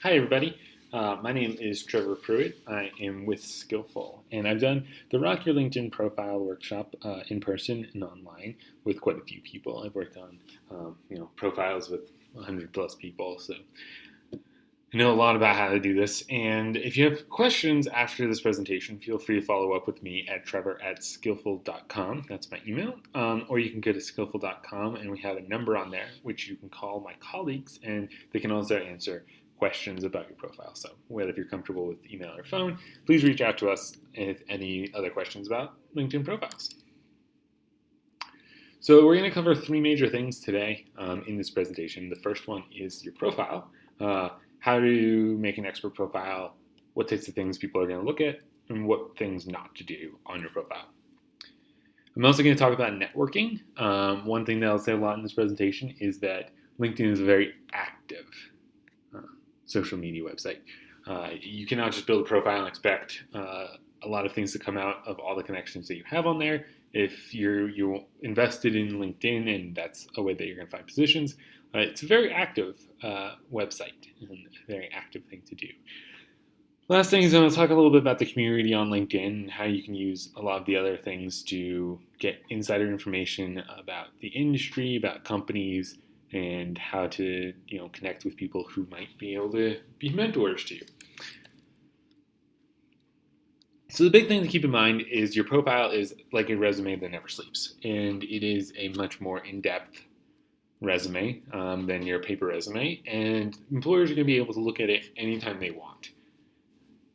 Hi, everybody. My name is Trevor Pruitt. I am with Skillful, and I've done the Rock Your LinkedIn Profile workshop in person and online with quite a few people. I've worked on, profiles with 100 plus people, so I know a lot about how to do this. And if you have questions after this presentation, feel free to follow up with me at trevor@skillful.com. That's my email. Or you can go to skillful.com, and we have a number on there which you can call my colleagues, and they can also answer questions about your profile. So whether if you're comfortable with email or phone, please reach out to us with any other questions about LinkedIn profiles. So we're going to cover three major things today in this presentation. The first one is your profile, how to make an expert profile, what types of things people are going to look at, and what things not to do on your profile. I'm also going to talk about networking. One thing that I'll say a lot in this presentation is that LinkedIn is a very active social media website. You cannot just build a profile and expect a lot of things to come out of all the connections that you have on there. If you're invested in LinkedIn and that's a way that you're going to find positions, it's a very active website and a very active thing to do. Last thing is I'm going to talk a little bit about the community on LinkedIn and how you can use a lot of the other things to get insider information about the industry, about companies, and how to connect with people who might be able to be mentors to you. So the big thing to keep in mind is your profile is like a resume that never sleeps, and it is a much more in-depth resume than your paper resume, and employers are going to be able to look at it anytime they want.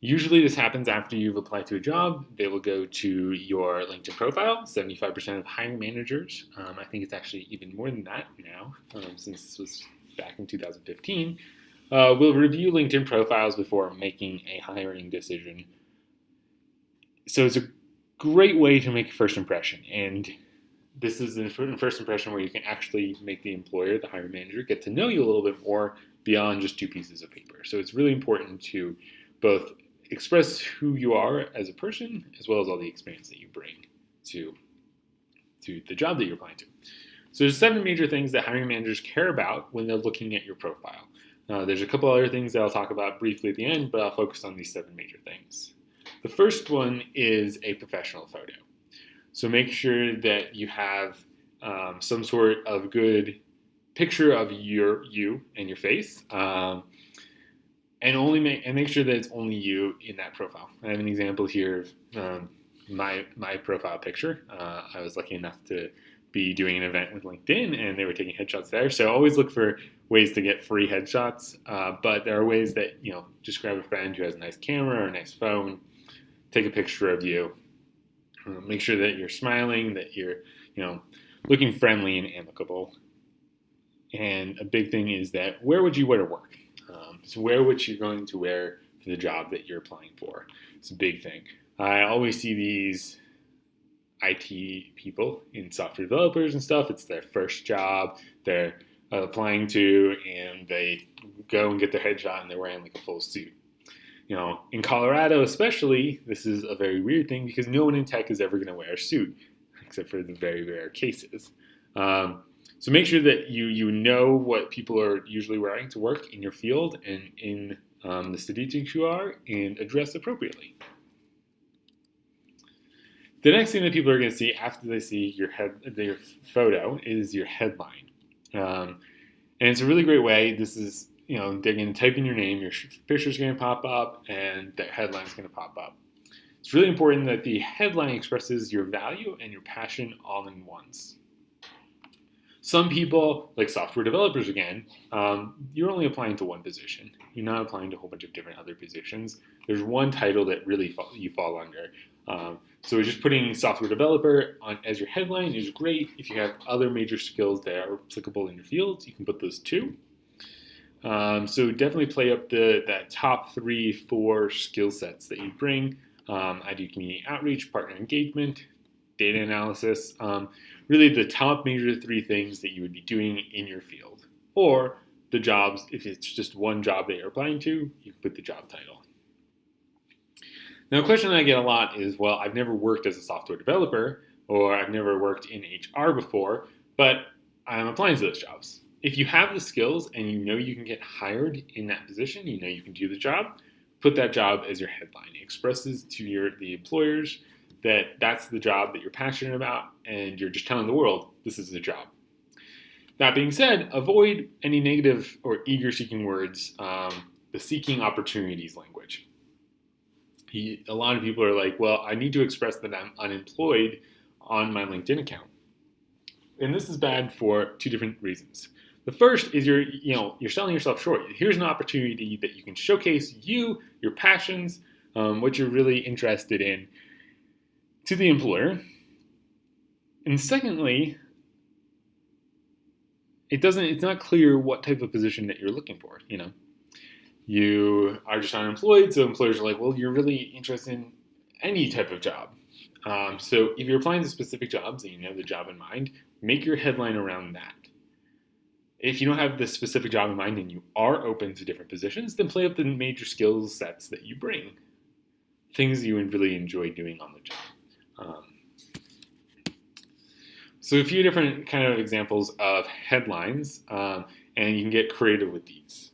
Usually this happens after you've applied to a job. They will go to your LinkedIn profile. 75% of hiring managers, I think it's actually even more than that now, since this was back in 2015, will review LinkedIn profiles before making a hiring decision. So it's a great way to make a first impression. And this is the first impression where you can actually make the employer, the hiring manager, get to know you a little bit more beyond just two pieces of paper. So it's really important to both express who you are as a person, as well as all the experience that you bring to the job that you're applying to. So there's 7 major things that hiring managers care about when they're looking at your profile. There's a couple other things that I'll talk about briefly at the end, but I'll focus on these 7 major things. The first one is a professional photo. So make sure that you have some sort of good picture of you and your face. And make sure that it's only you in that profile. I have an example here of my profile picture. I was lucky enough to be doing an event with LinkedIn, and they were taking headshots there. So always look for ways to get free headshots. But there are ways that just grab a friend who has a nice camera or a nice phone, take a picture of you. Make sure that you're smiling, that you're looking friendly and amicable. And a big thing is that where would you wear to work? So wear what you're going to wear for the job that you're applying for. It's a big thing. I always see these IT people in software developers and stuff. It's their first job they're applying to, and they go and get their headshot and they're wearing like a full suit. In Colorado especially, this is a very weird thing because no one in tech is ever going to wear a suit, except for the very rare cases. So make sure that you know what people are usually wearing to work in your field and in the city that you are, and address appropriately. The next thing that people are going to see after they see your photo is your headline. And it's a really great way. This is, they're going to type in your name, your picture's going to pop up, and the headline's going to pop up. It's really important that the headline expresses your value and your passion all in once. Some people, like software developers again, you're only applying to one position. You're not applying to a whole bunch of different other positions. There's one title that really you fall under. So just putting software developer on as your headline is great. If you have other major skills that are applicable in your field, you can put those too. So definitely play up that top 3, 4 skill sets that you bring. I do community outreach, partner engagement, data analysis, really the top major 3 things that you would be doing in your field. Or the jobs, if it's just one job that you're applying to, you can put the job title. Now, a question that I get a lot is, well, I've never worked as a software developer, or I've never worked in HR before, but I'm applying to those jobs. If you have the skills and you know you can get hired in that position, you know you can do the job, put that job as your headline. It expresses to the employers that that's the job that you're passionate about, and you're just telling the world this is the job. That being said, avoid any negative or eager-seeking words, the seeking opportunities language. A lot of people are like, well, I need to express that I'm unemployed on my LinkedIn account. And this is bad for two different reasons. The first is you're selling yourself short. Here's an opportunity that you can showcase your passions, what you're really interested in to the employer. And secondly, it's not clear what type of position that you're looking for. You are just unemployed, so employers are like, well, you're really interested in any type of job. So if you're applying to specific jobs and you have the job in mind, make your headline around that. If you don't have the specific job in mind and you are open to different positions, then play up the major skills sets that you bring, things you would really enjoy doing on the job. So a few different kind of examples of headlines, and you can get creative with these.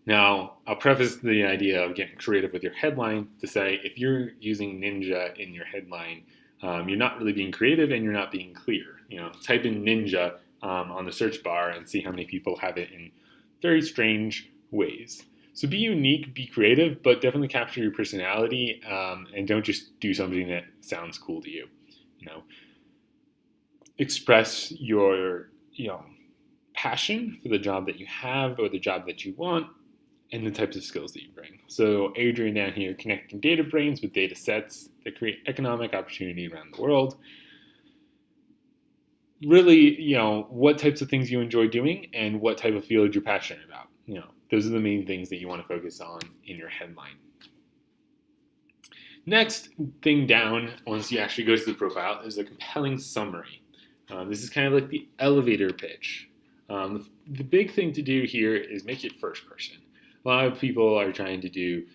Now, I'll preface the idea of getting creative with your headline to say if you're using Ninja in your headline, you're not really being creative and you're not being clear. Type in Ninja on the search bar and see how many people have it in very strange ways. So be unique, be creative, but definitely capture your personality, and don't just do something that sounds cool to you. Express your passion for the job that you have or the job that you want, and the types of skills that you bring. So Adrian down here, connecting data brains with data sets that create economic opportunity around the world. Really, what types of things you enjoy doing and what type of field you're passionate about. Those are the main things that you want to focus on in your headline. Next thing down, once you actually go to the profile, is a compelling summary. This is kind of like the elevator pitch. The big thing to do here is make it first person. A lot of people are trying to do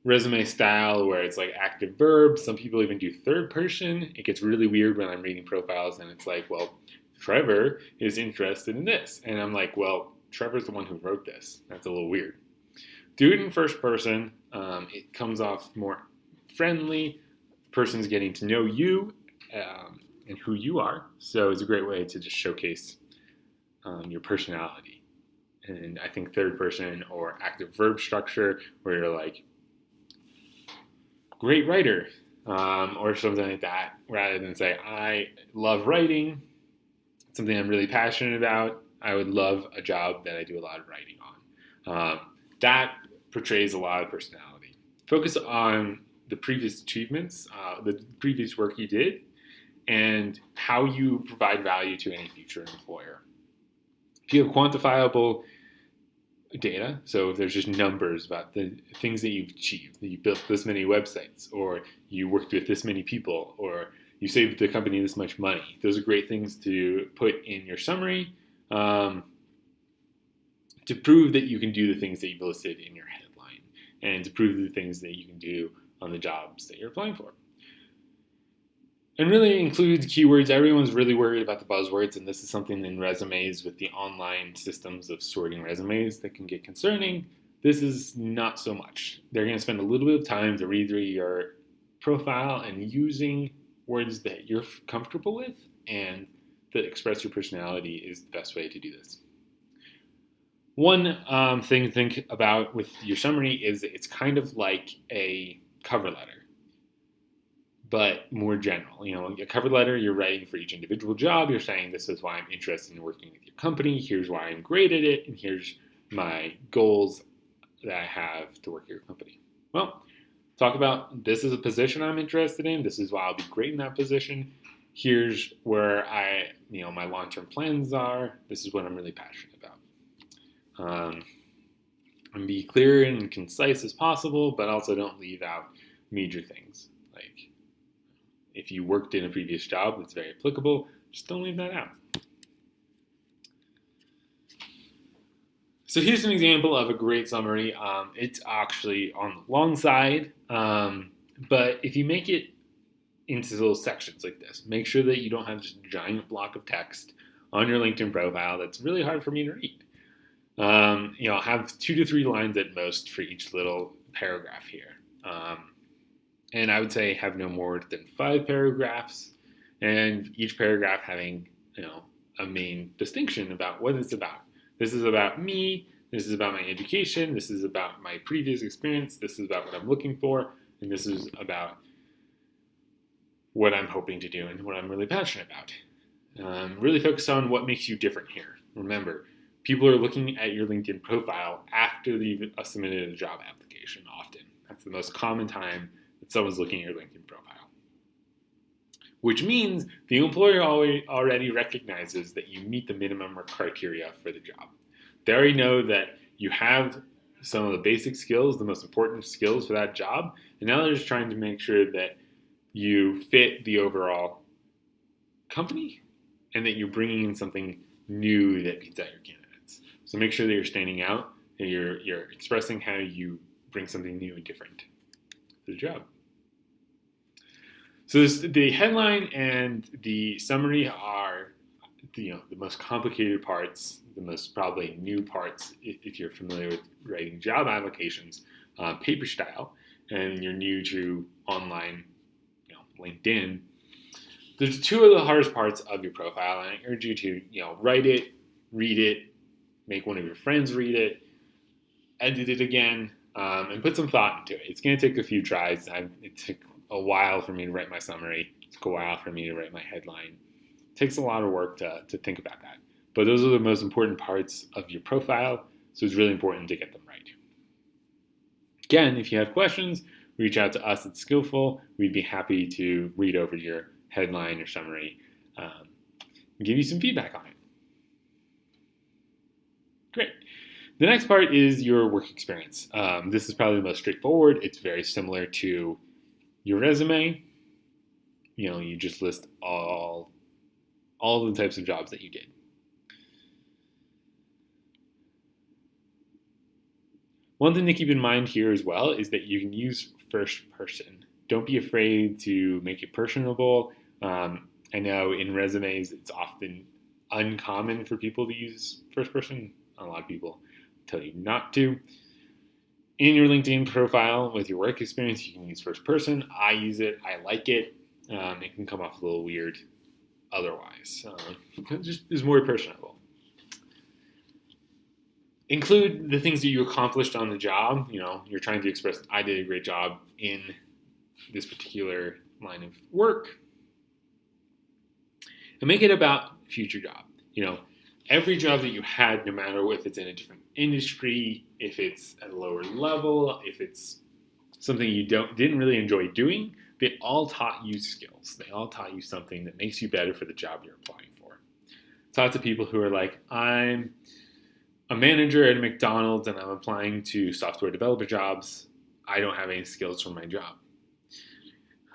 resume style where it's like active verb. Some people even do third person. It gets really weird when I'm reading profiles and it's like, well, Trevor is interested in this. And I'm like, well, Trevor's the one who wrote this. That's a little weird. Do it in first person. It comes off more friendly. Person's getting to know you and who you are. So it's a great way to just showcase your personality. And I think third person or active verb structure where you're like, great writer, or something like that, rather than say, I love writing, it's something I'm really passionate about. I would love a job that I do a lot of writing on. That portrays a lot of personality. Focus on the previous achievements, the previous work you did, and how you provide value to any future employer. If you have quantifiable data, so if there's just numbers about the things that you've achieved, that you built this many websites, or you worked with this many people, or you saved the company this much money, those are great things to put in your summary to prove that you can do the things that you've listed in your headline, and to prove the things that you can do on the jobs that you're applying for. And really includes keywords. Everyone's really worried about the buzzwords, and this is something in resumes with the online systems of sorting resumes that can get concerning. This is not so much. They're going to spend a little bit of time to read through your profile and using words that you're comfortable with and that express your personality is the best way to do this. One thing to think about with your summary is it's kind of like a cover letter, but more general. A cover letter, you're writing for each individual job. You're saying, this is why I'm interested in working with your company. Here's why I'm great at it. And here's my goals that I have to work at your company. Well, talk about, this is a position I'm interested in. This is why I'll be great in that position. Here's where my long-term plans are. This is what I'm really passionate about. And be clear and concise as possible, but also don't leave out major things. Like, if you worked in a previous job that's very applicable, just don't leave that out. So here's an example of a great summary. It's actually on the long side, but if you make it into little sections like this, make sure that you don't have just a giant block of text on your LinkedIn profile that's really hard for me to read. Have 2 to 3 lines at most for each little paragraph here. And I would say have no more than 5 paragraphs, and each paragraph having, a main distinction about what it's about. This is about me. This is about my education. This is about my previous experience. This is about what I'm looking for. And this is about what I'm hoping to do and what I'm really passionate about. Really focus on what makes you different here. Remember, people are looking at your LinkedIn profile after they've submitted a job application often. That's the most common time that someone's looking at your LinkedIn profile. Which means the employer already recognizes that you meet the minimum criteria for the job. They already know that you have some of the basic skills, the most important skills for that job, and now they're just trying to make sure that you fit the overall company and that you're bringing in something new that beats out your candidates. So make sure that you're standing out, that you're expressing how you bring something new and different to the job. So the headline and the summary are the most complicated parts, the most probably new parts if you're familiar with writing job applications, paper style, and you're new to online, LinkedIn. There's 2 of the hardest parts of your profile, and I urge you to write it, read it, make one of your friends read it, edit it again, and put some thought into it. It's going to take a few tries. It took a while for me to write my summary. It took a while for me to write my headline. It takes a lot of work to think about that. But those are the most important parts of your profile, so it's really important to get them right. Again, if you have questions, reach out to us at Skillful. We'd be happy to read over your headline or summary and give you some feedback on it. Great. The next part is your work experience. This is probably the most straightforward. It's very similar to your resume. You just list all the types of jobs that you did. One thing to keep in mind here as well is that you can use first person. Don't be afraid to make it personable. I know in resumes it's often uncommon for people to use first person. A lot of people tell you not to. In your LinkedIn profile with your work experience, you can use first person. I use it. I like it. It can come off a little weird otherwise. It just is more personable. Include the things that you accomplished on the job. You're trying to express, I did a great job in this particular line of work. And make it about future job. Every job that you had, no matter if it's in a different industry, if it's at a lower level, if it's something you didn't really enjoy doing, they all taught you skills. They all taught you something that makes you better for the job you're applying for. Lots of people who are like, I'm a manager at McDonald's and I'm applying to software developer jobs. I don't have any skills for my job.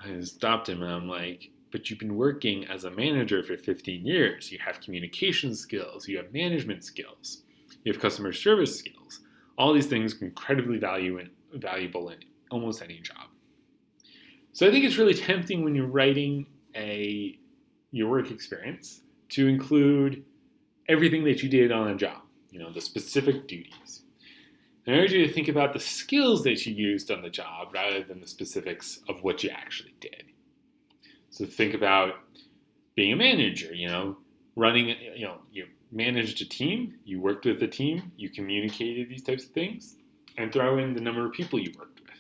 I stopped him and I'm like, but you've been working as a manager for 15 years. You have communication skills. You have management skills. You have customer service skills. All these things are incredibly valuable in almost any job. So I think it's really tempting when you're writing your work experience to include everything that you did on a job, the specific duties. And I urge you to think about the skills that you used on the job rather than the specifics of what you actually did. So think about being a manager, running, you managed a team, you worked with a team, you communicated these types of things, and throw in the number of people you worked with.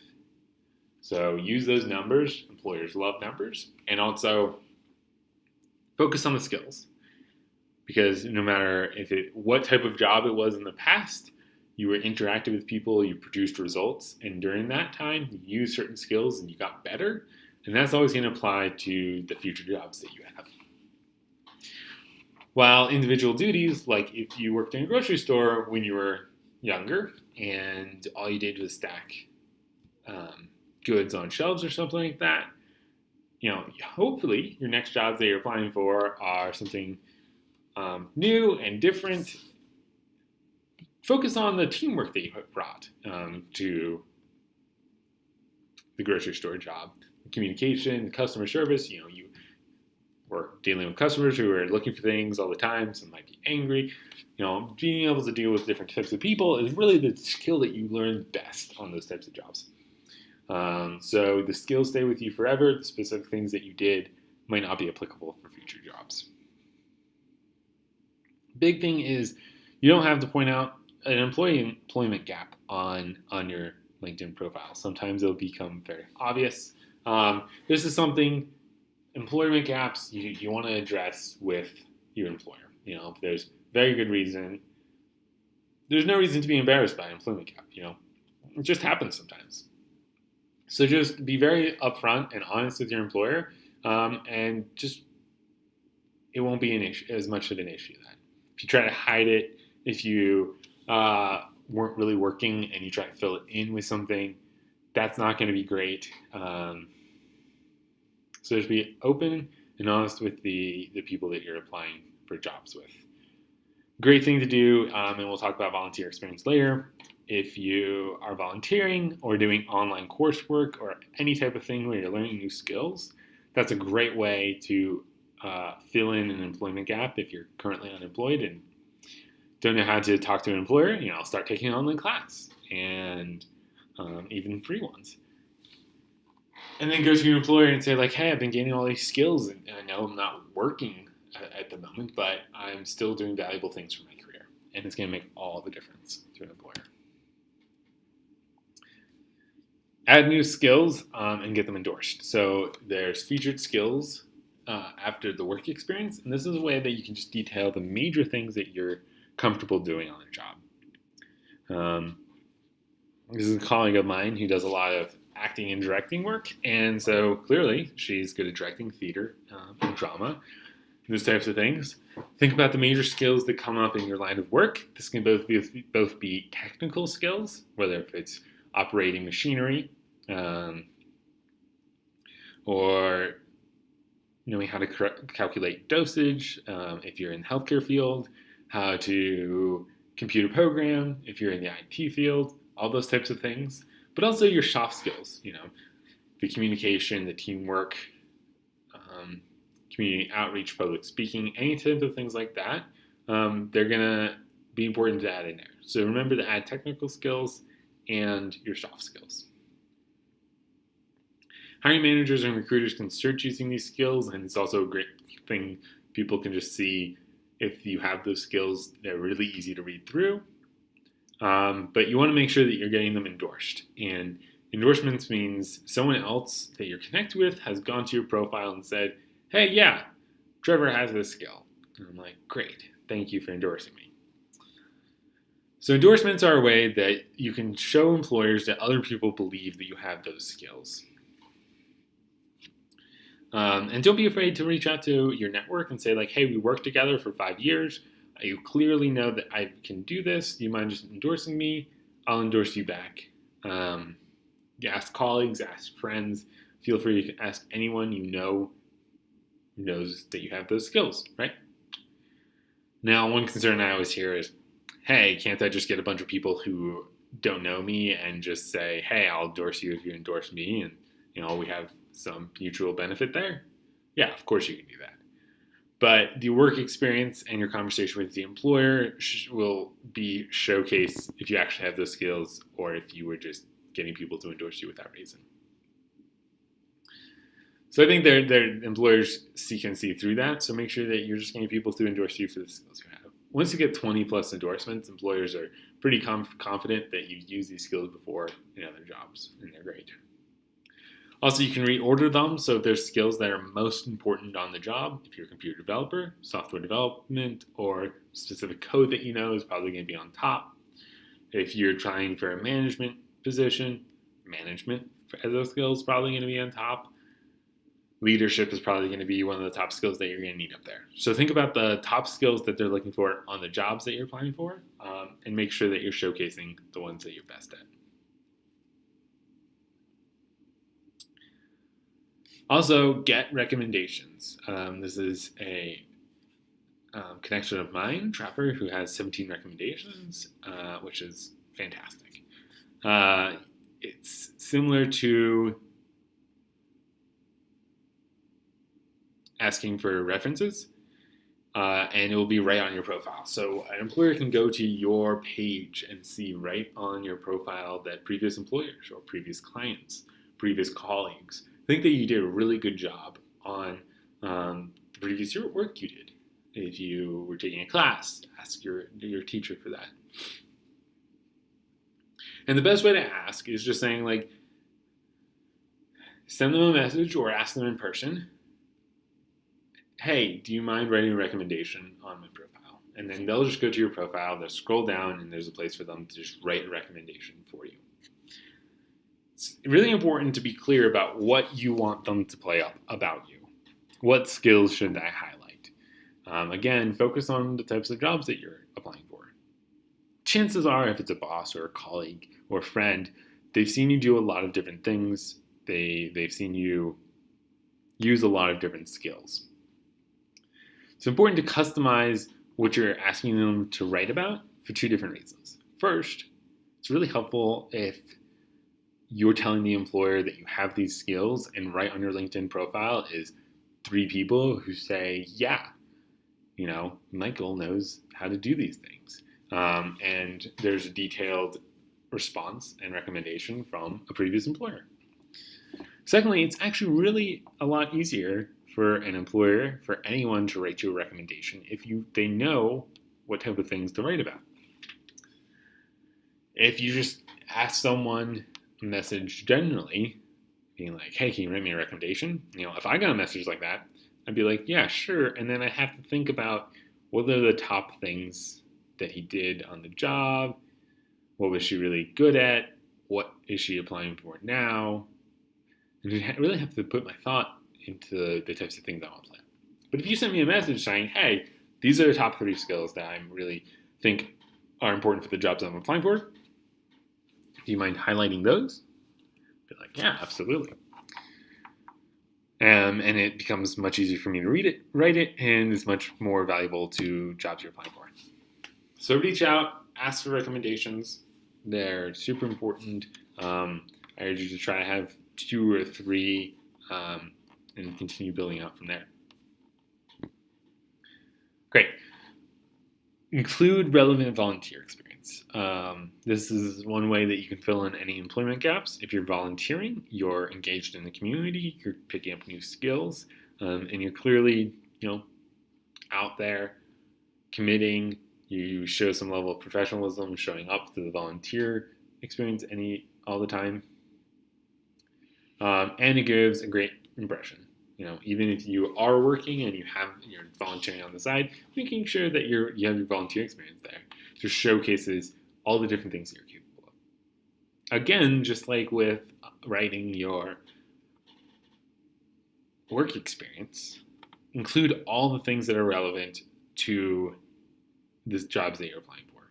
So use those numbers. Employers love numbers. And also focus on the skills. Because no matter what type of job it was in the past, you were interactive with people, you produced results, and during that time, you used certain skills and you got better. And that's always going to apply to the future jobs that you have. While individual duties, like if you worked in a grocery store when you were younger and all you did was stack goods on shelves or something like that, hopefully your next jobs that you're applying for are something new and different. Focus on the teamwork that you brought to the grocery store job. Communication, customer service, you or dealing with customers who are looking for things all the time, some might be angry. Being able to deal with different types of people is really the skill that you learn best on those types of jobs. So the skills stay with you forever. The specific things that you did might not be applicable for future jobs. Big thing is you don't have to point out an employment gap on your LinkedIn profile. Sometimes it'll become very obvious. This is something, employment gaps, you want to address with your employer. If there's very good reason, there's no reason to be embarrassed by an employment gap. It just happens sometimes. So just be very upfront and honest with your employer, and just it won't be an issue, as much of an issue then. If you try to hide it, if you weren't really working and you try to fill it in with something, that's not going to be great. So just be open and honest with the people that you're applying for jobs with. Great thing to do, and we'll talk about volunteer experience later. If you are volunteering or doing online coursework or any type of thing where you're learning new skills, that's a great way to fill in an employment gap if you're currently unemployed and don't know how to talk to an employer. Start taking an online class, and even free ones. And then go to your employer and say, like, hey, I've been gaining all these skills, and I know I'm not working at the moment, but I'm still doing valuable things for my career. And it's going to make all the difference to an employer. Add new skills and get them endorsed. So there's featured skills after the work experience, and this is a way that you can just detail the major things that you're comfortable doing on a job. This is a colleague of mine who does a lot of acting and directing work, and so clearly she's good at directing theater and drama, those types of things. Think about the major skills that come up in your line of work. This can both be technical skills, whether if it's operating machinery, or knowing how to calculate dosage, if you're in the healthcare field, how to compute a program, if you're in the IT field, all those types of things. But also your soft skills, the communication, the teamwork, community outreach, public speaking, any type of things like that. They're going to be important to add in there. So remember to add technical skills and your soft skills. Hiring managers and recruiters can search using these skills, and it's also a great thing. People can just see if you have those skills. They're really easy to read through. But you want to make sure that you're getting them endorsed. And endorsements means someone else that you're connected with has gone to your profile and said, hey, yeah, Trevor has this skill. And I'm like, great, thank you for endorsing me. So endorsements are a way that you can show employers that other people believe that you have those skills. And don't be afraid to reach out to your network and say, like, hey, we worked together for 5 years. You clearly know that I can do this. Do you mind just endorsing me? I'll endorse you back. You ask colleagues, ask friends. Feel free to ask anyone you know who knows that you have those skills, right? Now, one concern I always hear is, hey, can't I just get a bunch of people who don't know me and just say, hey, I'll endorse you if you endorse me, and we have some mutual benefit there? Yeah, of course you can do that. But the work experience and your conversation with the employer will be showcase if you actually have those skills or if you were just getting people to endorse you without reason. So I think their employers can see through that. So make sure that you're just getting people to endorse you for the skills you have. Once you get 20 plus endorsements, employers are pretty confident that you've used these skills before in other jobs, and they're great. Also, you can reorder them. So if there's skills that are most important on the job, if you're a computer developer, software development, or specific code that you know is probably going to be on top. If you're trying for a management position, management as those skills is probably going to be on top. Leadership is probably going to be one of the top skills that you're going to need up there. So think about the top skills that they're looking for on the jobs that you're applying for, and make sure that you're showcasing the ones that you're best at. Also, get recommendations. This is a connection of mine, Trapper, who has 17 recommendations, which is fantastic. It's similar to asking for references, and it will be right on your profile. So an employer can go to your page and see right on your profile that previous employers or previous clients, previous colleagues think that you did a really good job on the previous work you did. If you were taking a class, ask your teacher for that. And the best way to ask is just saying, like, send them a message or ask them in person, hey, do you mind writing a recommendation on my profile? And then they'll just go to your profile, they'll scroll down, and there's a place for them to just write a recommendation for you. It's really important to be clear about what you want them to play up about you. What skills should I highlight? Again, focus on the types of jobs that you're applying for. Chances are, if it's a boss or a colleague or a friend, they've seen you do a lot of different things. They've seen you use a lot of different skills. It's important to customize what you're asking them to write about for two different reasons. First, it's really helpful if you're telling the employer that you have these skills and right on your LinkedIn profile is 3 people who say, yeah, Michael knows how to do these things. And there's a detailed response and recommendation from a previous employer. Secondly, it's actually really a lot easier for an employer, for anyone to write you a recommendation if they know what type of things to write about. If you just ask someone a message generally, being like, hey, can you write me a recommendation? If I got a message like that, I'd be like, yeah, sure. And then I have to think about what are the top things that he did on the job? What was she really good at? What is she applying for now? And I really have to put my thought into the types of things I want to plan. But if you send me a message saying, hey, these are the top 3 skills that I really think are important for the jobs I'm applying for, do you mind highlighting those? Be like, yeah, absolutely. And it becomes much easier for me to write it, and it's much more valuable to jobs you're applying for. So reach out, ask for recommendations. They're super important. I urge you to try to have 2 or 3 and continue building out from there. Great. Include relevant volunteer experience. This is one way that you can fill in any employment gaps. If you're volunteering, you're engaged in the community, you're picking up new skills, and you're clearly, out there committing. You show some level of professionalism, showing up to the volunteer experience all the time. And it gives a great impression. Even if you are working and you're volunteering on the side, making sure that you have your volunteer experience there just showcases all the different things that you're capable of. Again, just like with writing your work experience, include all the things that are relevant to the jobs that you're applying for.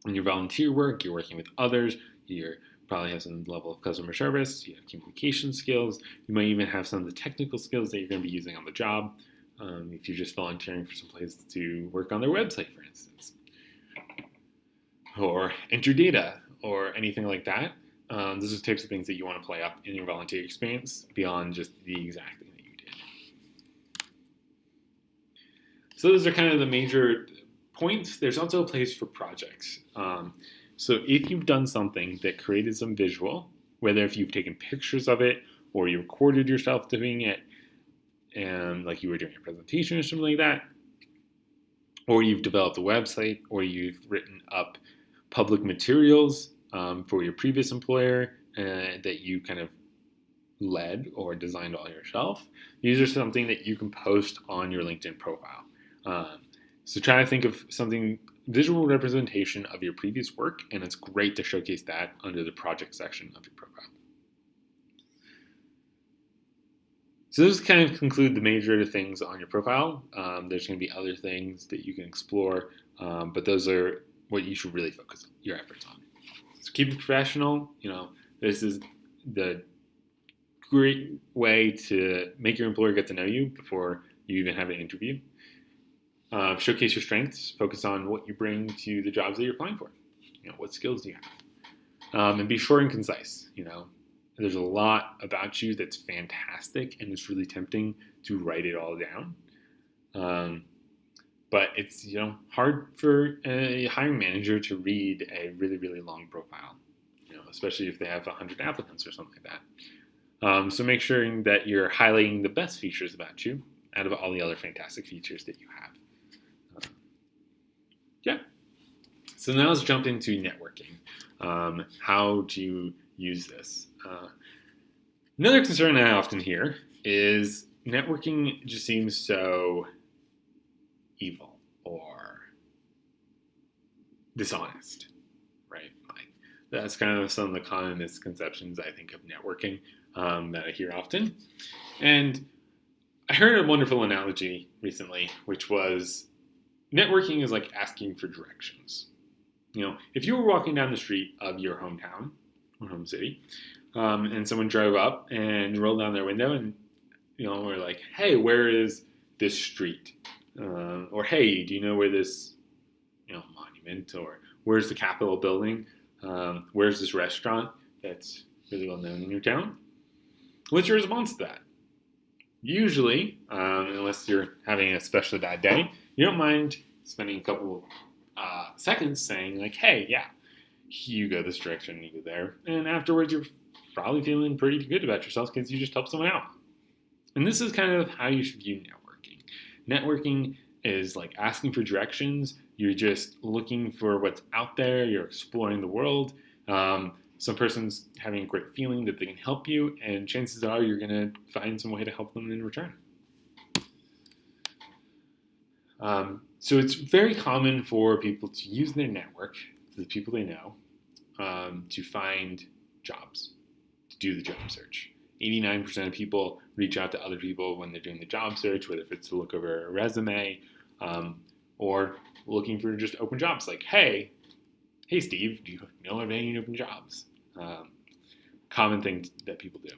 In your volunteer work, you're working with others, you're probably have some level of customer service, you have communication skills, you might even have some of the technical skills that you're going to be using on the job. If you're just volunteering for some place to work on their website, for instance, or enter data, or anything like that. Those are the types of things that you want to play up in your volunteer experience beyond just the exact thing that you did. So those are kind of the major points. There's also a place for projects. So if you've done something that created some visual, whether if you've taken pictures of it or you recorded yourself doing it, and like you were doing a presentation or something like that, or you've developed a website, or you've written up public materials for your previous employer that you kind of led or designed all yourself, these are something that you can post on your LinkedIn profile. So try to think of something, visual representation of your previous work, and it's great to showcase that under the project section of your profile. So those kind of conclude the major things on your profile. There's going to be other things that you can explore, but those are what you should really focus your efforts on. So keep it professional. This is the great way to make your employer get to know you before you even have an interview. Showcase your strengths. Focus on what you bring to the jobs that you're applying for. What skills do you have? And be short and concise. there's a lot about you that's fantastic, and it's really tempting to write it all down. But it's hard for a hiring manager to read a really, really long profile, especially if they have 100 applicants or something like that. So make sure that you're highlighting the best features about you out of all the other fantastic features that you have. Yeah. So now let's jump into networking. How do you use this? Another concern I often hear is networking just seems so evil or dishonest, right? Like, that's kind of some of the common misconceptions I think of networking that I hear often. And I heard a wonderful analogy recently, which was networking is like asking for directions. If you were walking down the street of your hometown or home city, and someone drove up and rolled down their window and, were like, hey, where is this street? Or, hey, do you know where this, monument, or where's the Capitol building? Where's this restaurant that's really well known in your town? What's your response to that? Usually, unless you're having an especially bad day, you don't mind spending a couple seconds saying like, hey, yeah, you go this direction, you go there. And afterwards, you're probably feeling pretty good about yourself because you just helped someone out. And this is kind of how you should view networking. Networking is like asking for directions. You're just looking for what's out there. You're exploring the world. Some person's having a great feeling that they can help you, and chances are you're going to find some way to help them in return. So it's very common for people to use their network, the people they know, to find jobs, to do the job search. 89% of people reach out to other people when they're doing the job search, whether it's to look over a resume or looking for just open jobs. Like, hey Steve, do you know of any open jobs? Common thing that people do.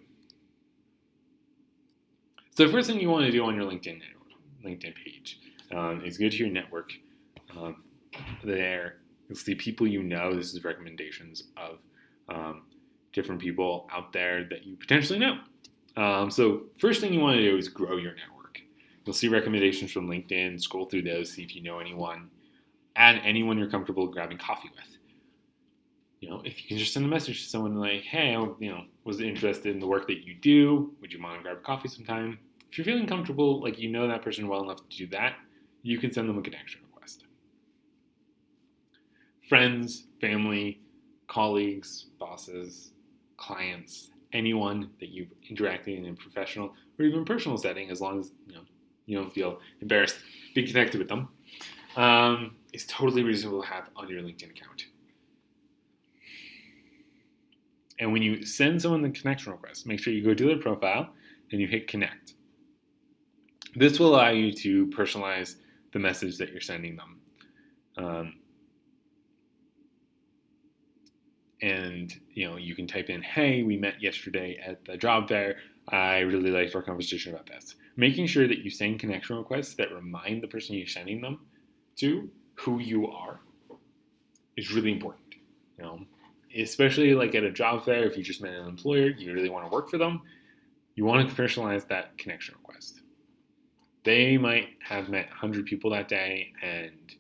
So the first thing you want to do on your LinkedIn page is go to your network. There, you'll see people you know. This is recommendations of different people out there that you potentially know. So first thing you want to do is grow your network. You'll see recommendations from LinkedIn. Scroll through those, see if you know anyone. Add anyone you're comfortable grabbing coffee with. If you can just send a message to someone like, hey, I was interested in the work that you do. Would you mind to grab a coffee sometime? If you're feeling comfortable, like you know that person well enough to do that, you can send them a connection request. Friends, family, colleagues, bosses, clients, anyone that you've interacted in a professional or even personal setting, as long as you don't feel embarrassed being connected with them, is totally reasonable to have on your LinkedIn account. And when you send someone the connection request, make sure you go to their profile and you hit connect. This will allow you to personalize the message that you're sending them. And you can type in, hey, we met yesterday at the job fair. I really liked our conversation about this. Making sure that you send connection requests that remind the person you're sending them to who you are is really important. Especially like at a job fair, if you just met an employer, you really want to work for them, you want to personalize that connection request. They might have met 100 people that day, and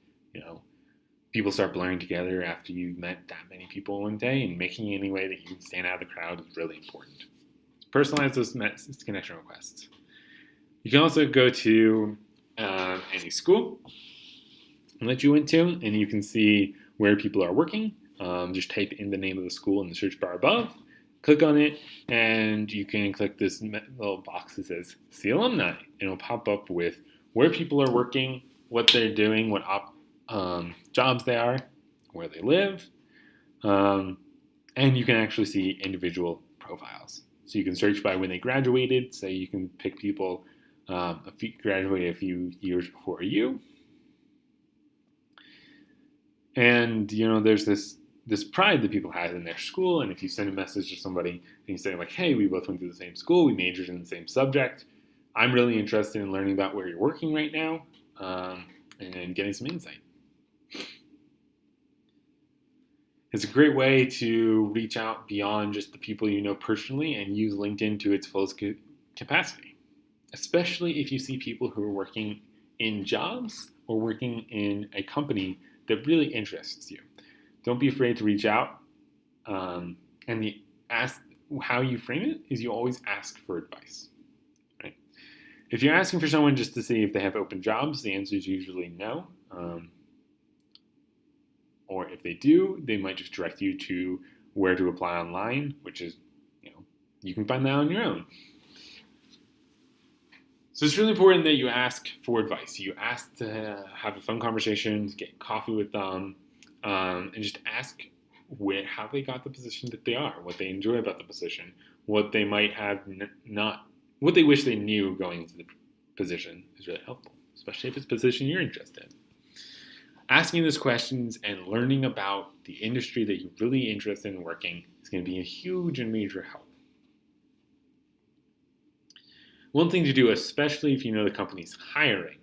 people start blurring together after you've met that many people one day, and making any way that you can stand out of the crowd is really important. Personalize those connection requests. You can also go to any school that you went to, and you can see where people are working. Just type in the name of the school in the search bar above, click on it, and you can click this little box that says See Alumni, and it'll pop up with where people are working, what they're doing, what jobs they are, where they live, and you can actually see individual profiles. So you can search by when they graduated, so you can pick people graduated a few years before you. And, there's this pride that people have in their school, and if you send a message to somebody and you say like, hey, we both went to the same school, we majored in the same subject, I'm really interested in learning about where you're working right now, and getting some insight. It's a great way to reach out beyond just the people you know personally and use LinkedIn to its fullest capacity, especially if you see people who are working in jobs or working in a company that really interests you. Don't be afraid to reach out. And the ask how you frame it is you always ask for advice. Right? If you're asking for someone just to see if they have open jobs, the answer is usually no. Or if they do, they might just direct you to where to apply online, which is, you can find that on your own. So it's really important that you ask for advice. You ask to have a fun conversation, to get coffee with them, and just ask how they got the position that they are, what they enjoy about the position, what they might have what they wish they knew going into the position is really helpful, especially if it's a position you're interested in. Asking those questions and learning about the industry that you're really interested in working is going to be a huge and major help. One thing to do, especially if you know the company's hiring,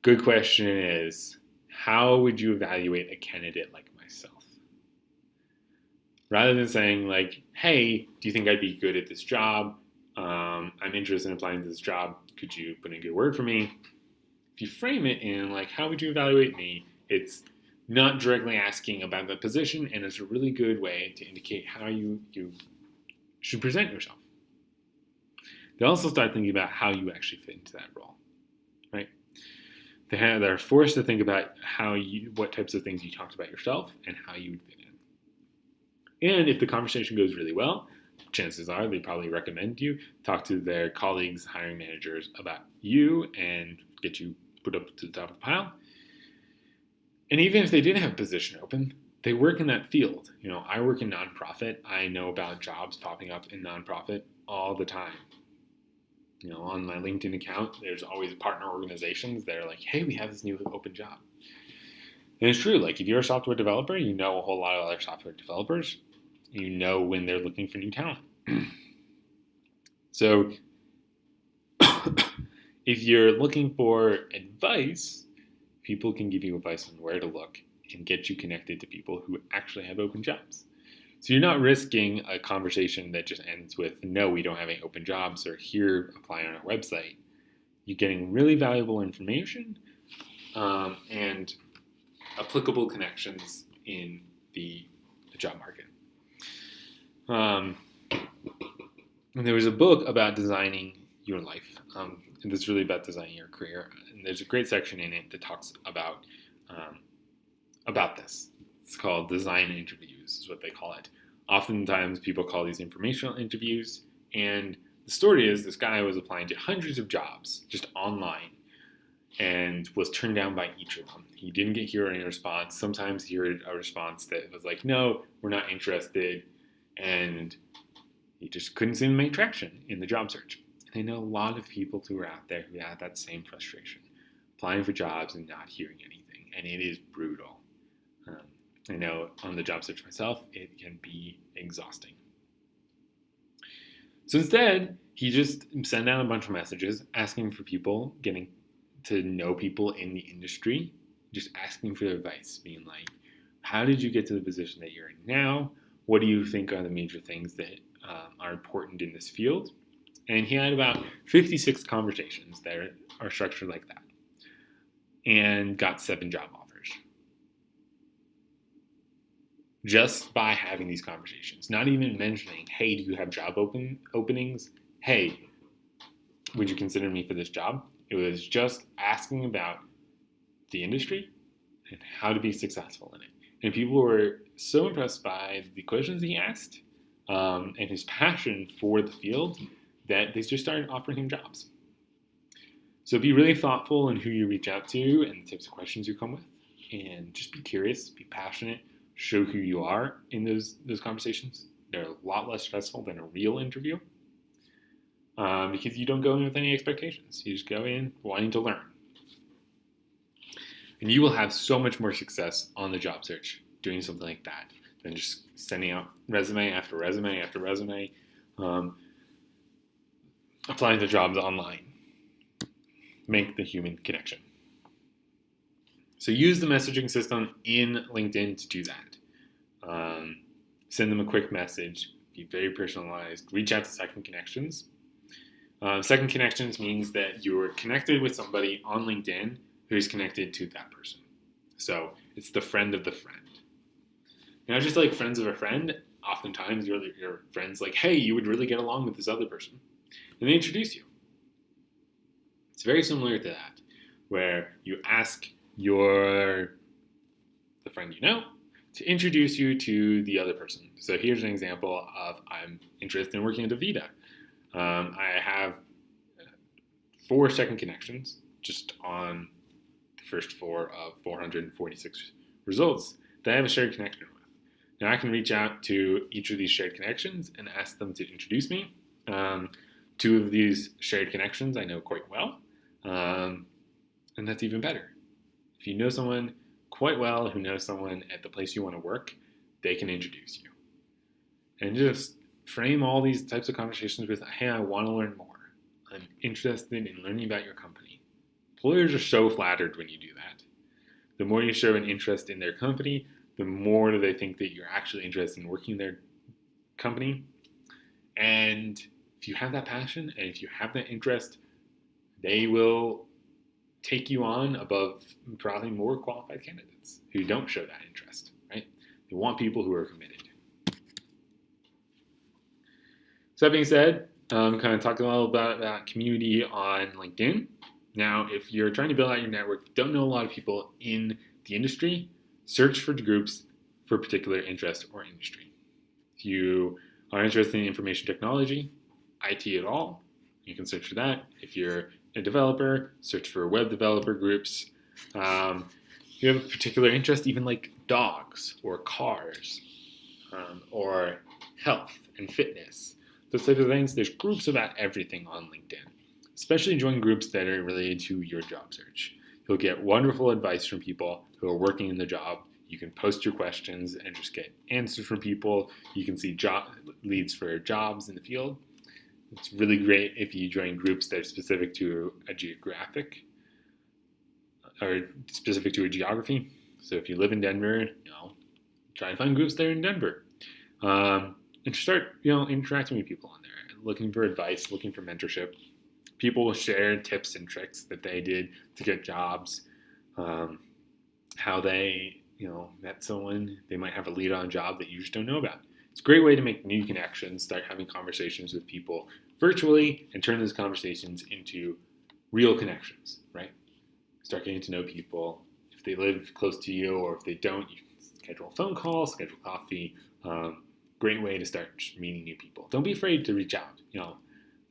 good question is, how would you evaluate a candidate like myself? Rather than saying like, hey, do you think I'd be good at this job? I'm interested in applying to this job. Could you put in a good word for me? If you frame it in like, how would you evaluate me? It's not directly asking about the position, and it's a really good way to indicate how you should present yourself. They also start thinking about how you actually fit into that role, right? They're forced to think about what types of things you talked about yourself and how you would fit in. And if the conversation goes really well, chances are they probably recommend you talk to their colleagues, hiring managers about you and get you put up to the top of the pile. And even if they didn't have a position open, they work in that field. I work in nonprofit. I know about jobs popping up in nonprofit all the time. On my LinkedIn account, there's always partner organizations that are like, hey, we have this new open job. And it's true. Like, if you're a software developer, you know a whole lot of other software developers. You know when they're looking for new talent. So if you're looking for advice, people can give you advice on where to look and get you connected to people who actually have open jobs. So you're not risking a conversation that just ends with, no, we don't have any open jobs, or here, apply on our website. You're getting really valuable information and applicable connections in the job market. And there was a book about designing your life, and it's really about designing your career. And there's a great section in it that talks about this. It's called design interviews, is what they call it. Oftentimes, people call these informational interviews, and the story is this guy was applying to hundreds of jobs just online and was turned down by each of them. He didn't hear any response. Sometimes he heard a response that was like, no, we're not interested, and he just couldn't seem to make traction in the job search. And I know a lot of people who are out there who have that same frustration, applying for jobs and not hearing anything, and it is brutal. I know on the job search myself, it can be exhausting. So instead, he just sent out a bunch of messages asking for people, getting to know people in the industry, just asking for their advice, being like, how did you get to the position that you're in now? What do you think are the major things that are important in this field? And he had about 56 conversations that are structured like that, and got 7 job offers. Just by having these conversations, not even mentioning, hey, do you have job openings? Hey, would you consider me for this job? It was just asking about the industry and how to be successful in it. And people were so impressed by the questions he asked and his passion for the field that they just started offering him jobs. So be really thoughtful in who you reach out to and the types of questions you come with. And just be curious, be passionate. Show who you are in those conversations. They're a lot less stressful than a real interview because you don't go in with any expectations. You just go in wanting to learn. And you will have so much more success on the job search doing something like that than just sending out resume after resume after resume, applying to jobs online. Make the human connection. So use the messaging system in LinkedIn to do that. Send them a quick message. Be very personalized. Reach out to second connections. Second connections means that you're connected with somebody on LinkedIn who's connected to that person. So it's the friend of the friend. Now, just like friends of a friend, oftentimes your friend's like, hey, you would really get along with this other person. And they introduce you. It's very similar to that, where you ask the friend you know to introduce you to the other person. So here's an example of I'm interested in working at Avita. I have 4 second connections just on the first 4 of 446 results that I have a shared connection with. Now I can reach out to each of these shared connections and ask them to introduce me. 2 of these shared connections I know quite well, and that's even better. If you know someone quite well who knows someone at the place you want to work, they can introduce you. And just frame all these types of conversations with, hey, I want to learn more. I'm interested in learning about your company. Employers are so flattered when you do that. The more you show an interest in their company, the more do they think that you're actually interested in working in their company. And if you have that passion and if you have that interest, they will take you on above probably more qualified candidates who don't show that interest, right? They want people who are committed. So that being said, kind of talking a little about that community on LinkedIn. Now, if you're trying to build out your network, don't know a lot of people in the industry, search for groups for particular interest or industry. If you are interested in information technology, IT at all, you can search for that. If you're a developer, search for web developer groups. If you have a particular interest, even like dogs or cars or health and fitness, those types of things, there's groups about everything on LinkedIn. Especially join groups that are related to your job search. You'll get wonderful advice from people who are working in the job. You can post your questions and just get answers from people. You can see job leads for jobs in the field. It's really great if you join groups that are specific to a geographic or specific to a geography. So if you live in Denver, try and find groups that are in Denver. And start, interacting with people on there, looking for advice, looking for mentorship. People will share tips and tricks that they did to get jobs, how they, met someone. They might have a lead on a job that you just don't know about. It's a great way to make new connections, start having conversations with people virtually, and turn those conversations into real connections, right? Start getting to know people. If they live close to you or if they don't, you can schedule a phone call, schedule coffee. Great way to start just meeting new people. Don't be afraid to reach out.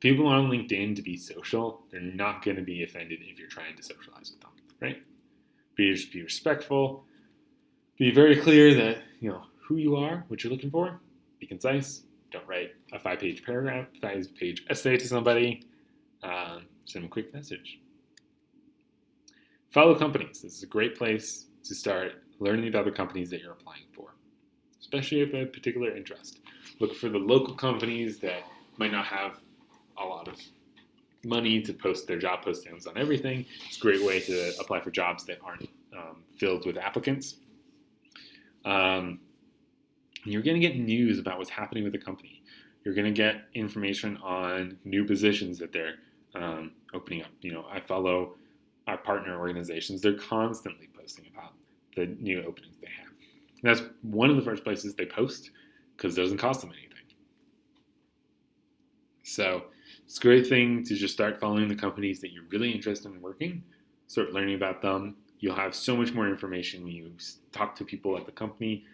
People on LinkedIn to be social, they're not going to be offended if you're trying to socialize with them, right? Be respectful. Be very clear that, who you are, what you're looking for. Be concise. Don't write a 5-page paragraph, 5-page essay to somebody. Send them a quick message. Follow companies. This is a great place to start learning about the companies that you're applying for, especially if you have a particular interest. Look for the local companies that might not have a lot of money to post their job postings on everything. It's a great way to apply for jobs that aren't filled with applicants. You're going to get news about what's happening with the company. You're going to get information on new positions that they're opening up. I follow our partner organizations. They're constantly posting about the new openings they have. And that's one of the first places they post because it doesn't cost them anything. So it's a great thing to just start following the companies that you're really interested in working, start learning about them. You'll have so much more information when you talk to people at the company.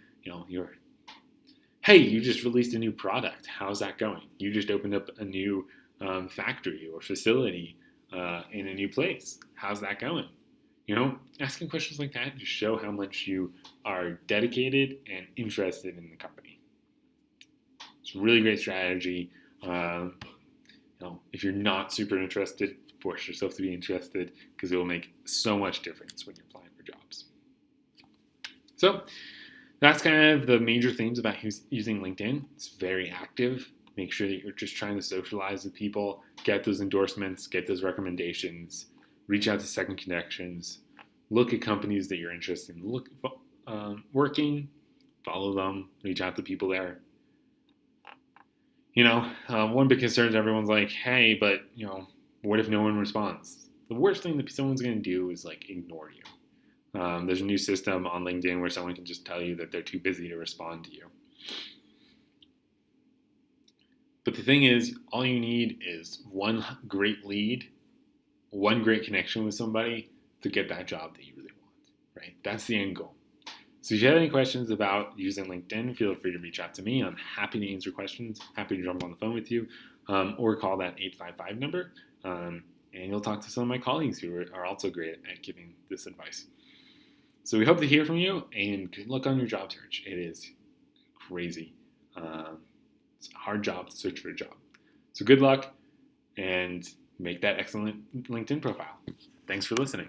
Hey, you just released a new product. How's that going? You just opened up a new factory or facility in a new place. How's that going? Asking questions like that just show how much you are dedicated and interested in the company. It's a really great strategy. If you're not super interested, force yourself to be interested because it will make so much difference when you're applying for jobs. So that's kind of the major themes about using LinkedIn. It's very active. Make sure that you're just trying to socialize with people, get those endorsements, get those recommendations, reach out to second connections, look at companies that you're interested in working, follow them, reach out to people there. One big concern is everyone's like, hey, but, what if no one responds? The worst thing that someone's going to do is like ignore you. There's a new system on LinkedIn where someone can just tell you that they're too busy to respond to you. But the thing is, all you need is one great lead, one great connection with somebody to get that job that you really want, right? That's the end goal. So if you have any questions about using LinkedIn, feel free to reach out to me. I'm happy to answer questions, happy to jump on the phone with you, or call that 855 number. And you'll talk to some of my colleagues who are also great at giving this advice. So we hope to hear from you, and good luck on your job search. It is crazy. It's a hard job to search for a job. So good luck, and make that excellent LinkedIn profile. Thanks for listening.